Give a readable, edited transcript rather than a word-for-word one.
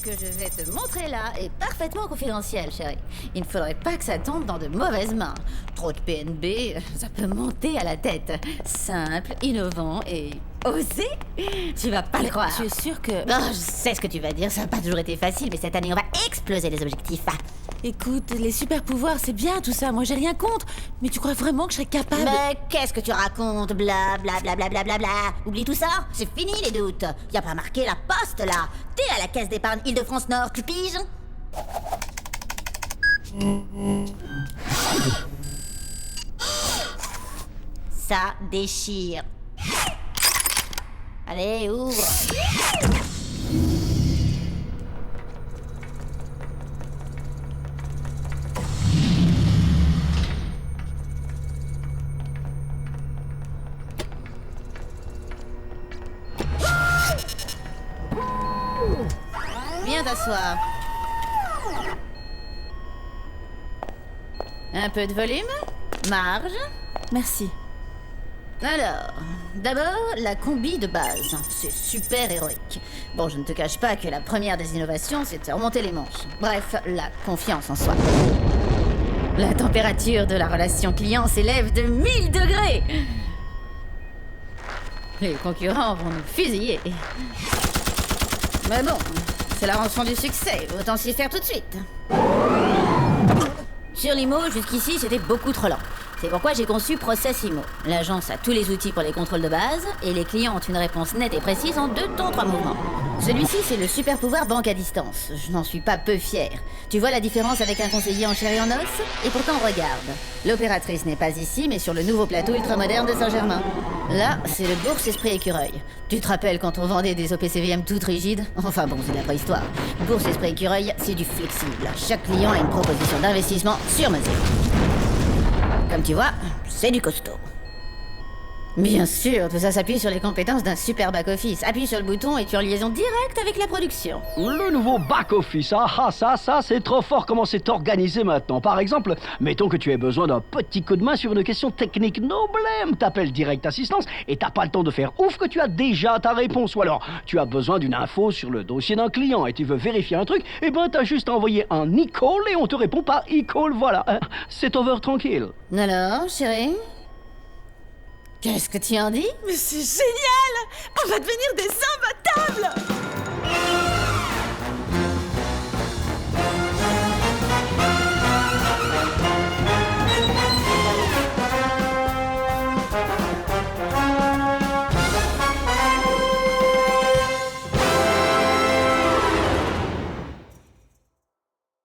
que je vais te montrer là est parfaitement confidentiel, chérie. Il ne faudrait pas que ça tombe dans de mauvaises mains. Trop de PNB, ça peut monter à la tête. Simple, innovant et osé. Tu vas pas le croire. Tu es sûre que... Non, je sais ce que tu vas dire, ça n'a pas toujours été facile, mais cette année on va exploser les objectifs. Écoute, les super pouvoirs, c'est bien tout ça, moi j'ai rien contre. Mais tu crois vraiment que je serais capable... Mais qu'est-ce que tu racontes? Bla bla bla bla bla bla bla. Oublie tout ça, c'est fini les doutes. Y a pas marqué la poste là. T'es à la caisse d'épargne Île-de-France-Nord, tu piges? Ça déchire. Allez, ouvre. Viens t'asseoir. Un peu de volume? Marge? Merci. Alors, d'abord, la combi de base. C'est super héroïque. Bon, je ne te cache pas que la première des innovations, c'était remonter les manches. Bref, la confiance en soi. La température de la relation client s'élève de 1000 degrés. Les concurrents vont nous fusiller. Mais bon, c'est la rançon du succès, autant s'y faire tout de suite. Sur l'IMO, jusqu'ici, c'était beaucoup trop lent. C'est pourquoi j'ai conçu Process IMO. L'agence a tous les outils pour les contrôles de base, et les clients ont une réponse nette et précise en 2 temps 3 mouvements. Celui-ci, c'est le super pouvoir banque à distance. Je n'en suis pas peu fière. Tu vois la différence avec un conseiller en chair et en os? Et pourtant, regarde. L'opératrice n'est pas ici, mais sur le nouveau plateau ultramoderne de Saint-Germain. Là, c'est le Bourse Esprit Écureuil. Tu te rappelles quand on vendait des OPCVM toutes rigides? Enfin bon, c'est de la préhistoire. Bourse Esprit Écureuil, c'est du flexible. Chaque client a une proposition d'investissement sur mesure. Comme tu vois, c'est du costaud. Bien sûr, tout ça s'appuie sur les compétences d'un super back-office. Appuie sur le bouton et tu es en liaison directe avec la production. Le nouveau back-office, ça, c'est trop fort comment c'est organisé maintenant. Par exemple, mettons que tu aies besoin d'un petit coup de main sur une question technique, no blême. T'appelles Direct Assistance et t'as pas le temps de faire ouf que tu as déjà ta réponse. Ou alors, tu as besoin d'une info sur le dossier d'un client et tu veux vérifier un truc, et ben t'as juste à envoyer un e-call et on te répond par e-call, voilà. C'est over tranquille. Alors, chérie? Qu'est-ce que tu en dis? Mais c'est génial! On va devenir des imbattables!